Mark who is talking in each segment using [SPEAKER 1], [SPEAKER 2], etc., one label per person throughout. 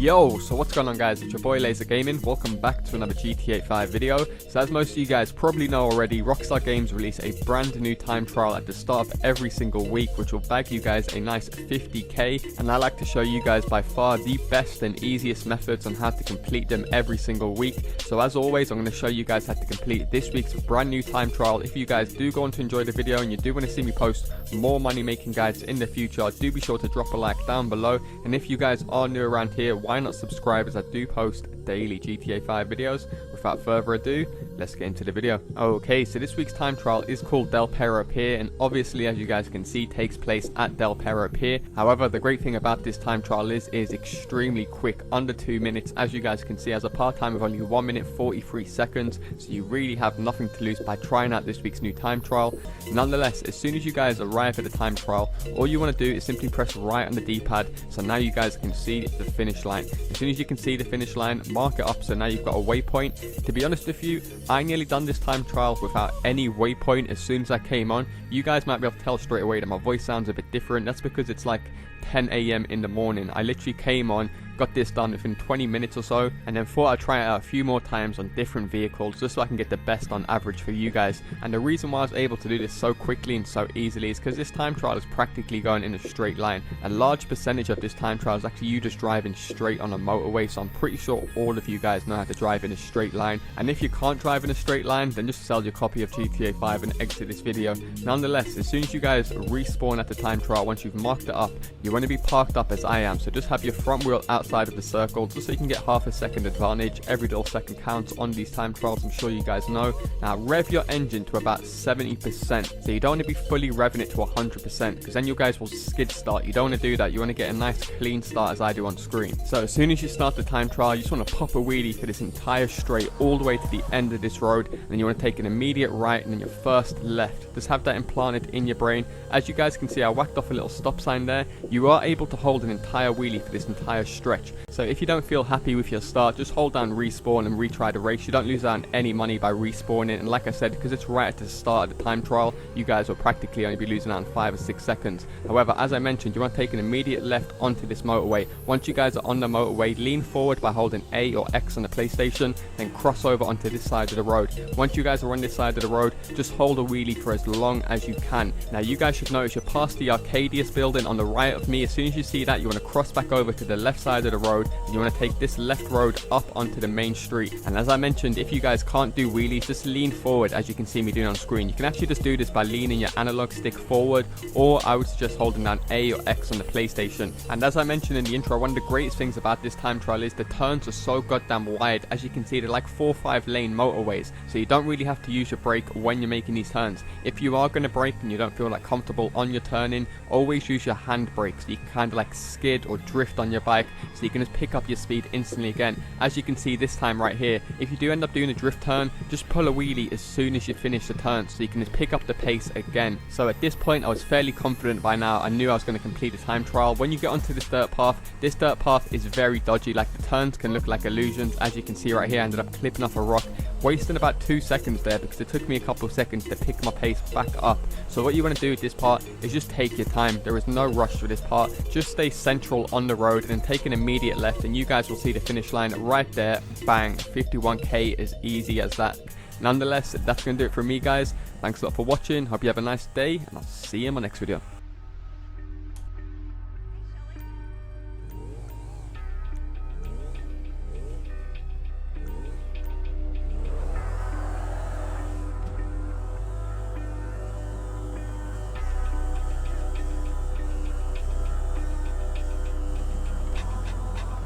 [SPEAKER 1] Yo, so what's going on guys, it's your boy LaazrGaming. Welcome back to another GTA 5 video. So as most of you guys probably know already, Rockstar Games release a brand new time trial at the start of every single week, which will bag you guys a nice 50k, and I like to show you guys by far the best and easiest methods on how to complete them every single week. So as always, I'm going to show you guys how to complete this week's brand new time trial. If you guys do go on to enjoy the video and you do want to see me post more money making guides in the future, do be sure to drop a like down below. And if you guys are new around here, why not subscribe, as I do post daily GTA 5 videos. Without further ado, let's get into the video. Okay, so this week's time trial is called Perro Pier, and obviously, as you guys can see, takes place at Perro Pier. However, the great thing about this time trial is extremely quick, under 2 minutes. As you guys can see, as a part time of only 1 minute 43 seconds, so you really have nothing to lose by trying out this week's new time trial. Nonetheless, as soon as you guys arrive at the time trial, all you want to do is simply press right on the D-pad, so now you guys can see the finish line. As soon as you can see the finish line, mark it up, so now you've got a waypoint. To be honest with you, I nearly done this time trial without any waypoint as soon as I came on. You guys might be able to tell straight away that my voice sounds a bit different. That's because it's like 10 AM in the morning. I literally came on, got this done within 20 minutes or so, and then thought I'd try it out a few more times on different vehicles just so I can get the best on average for you guys. And the reason why I was able to do this so quickly and so easily is because this time trial is practically going in a straight line. A large percentage of this time trial is actually you just driving straight on a motorway, so I'm pretty sure all of you guys know how to drive in a straight line. And if you can't drive in a straight line, then just sell your copy of GTA 5 and exit this video. Nonetheless, as soon as you guys respawn at the time trial, once you've marked it up, you want to be parked up as I am, so just have your front wheel outside of the circle just so you can get half a second advantage. Every little second counts on these time trials, I'm sure you guys know. Now rev your engine to about 70%, so you don't want to be fully revving it to 100% because then you guys will skid start. You don't want to do that. You want to get a nice clean start as I do on screen. So as soon as you start the time trial, you just want to pop a wheelie for this entire straight all the way to the end of this road, and then you want to take an immediate right and then your first left. Just have that implanted in your brain. As you guys can see, I whacked off a little stop sign there. You are able to hold an entire wheelie for this entire stretch. So if you don't feel happy with your start, just hold down respawn and retry the race. You don't lose out on any money by respawning, and like I said, because it's right at the start of the time trial, you guys will practically only be losing out on 5 or 6 seconds. However, as I mentioned, you want to take an immediate left onto this motorway. Once you guys are on the motorway, lean forward by holding A or X on the PlayStation, then cross over onto this side of the road. Once you guys are on this side of the road, just hold a wheelie for as long as you can. Now you guys should notice you're past the Arcadius building on the right of me. As soon as you see that, you want to cross back over to the left side of the road, and you want to take this left road up onto the main street. And as I mentioned, if you guys can't do wheelies, just lean forward as you can see me doing on screen. You can actually just do this by leaning your analog stick forward, or I would suggest holding down A or X on the PlayStation. And as I mentioned in the intro, one of the greatest things about this time trial is the turns are so goddamn wide. As you can see, they're like 4 or 5 lane motorways, so you don't really have to use your brake when you're making these turns. If you are going to brake and you don't feel like comfortable on your turning, always use your hand brake so you can kind of like skid or drift on your bike, so you can just pick up your speed instantly again. As you can see this time right here, if you do end up doing a drift turn, just pull a wheelie as soon as you finish the turn so you can just pick up the pace again. So at this point I was fairly confident by now. I knew I was going to complete the time trial. When you get onto this dirt path is very dodgy. Like the turns can look like illusions. As you can see right here, I ended up clipping off a rock, wasting about 2 seconds there because it took me a couple of seconds to pick my pace back up. So what you want to do with this part is just take your time. There is no rush for this part. Just stay central on the road and then take an immediate left, and you guys will see the finish line right there. Bang, 51k, as easy as that. Nonetheless, that's going to do it for me, guys. Thanks a lot for watching. Hope you have a nice day, and I'll see you in my next video.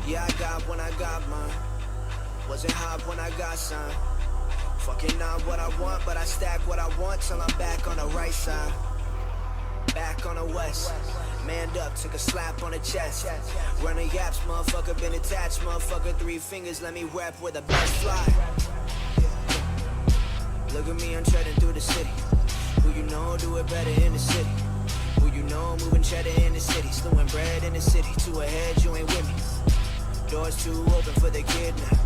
[SPEAKER 2] Yeah, I got when I got mine. Wasn't hot when I got signed. Fucking not what I want, but I stack what I want till I'm back on the right side. Back on the west. Manned up, took a slap on the chest. Running yaps, motherfucker been attached. Motherfucker 3 fingers, let me rap where the best fly. Look at me, I'm treading through the city. Who you know do it better in the city. Who you know moving cheddar in the city. Slewing bread in the city. 2 ahead, you ain't with me. Doors too open for the kid now.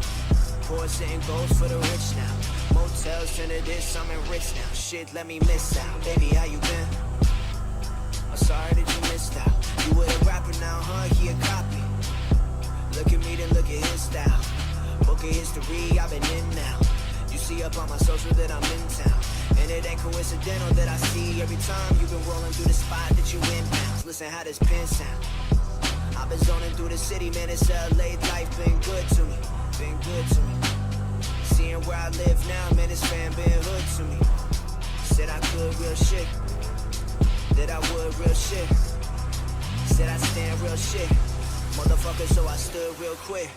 [SPEAKER 2] Poor sitting goals for the rich now. Motels turn to this, I'm rich now. Shit, let me miss out. Baby, how you been? I'm sorry that you missed out. You with a rapper now, huh? He a copy. Look at me, then look at his style. Book of history, I've been in now. You see up on my social that I'm in town. And it ain't coincidental that I see every time you've been rolling through the spot that you in bounds. Listen how this pen sound. I've been zoning through the city, man, it's LA life been good to me. Been good to me. Seeing where I live now, man, this fan been hood to me. Said I could real shit. That I would real shit. Said I stand real shit. Motherfucker, so I stood real quick.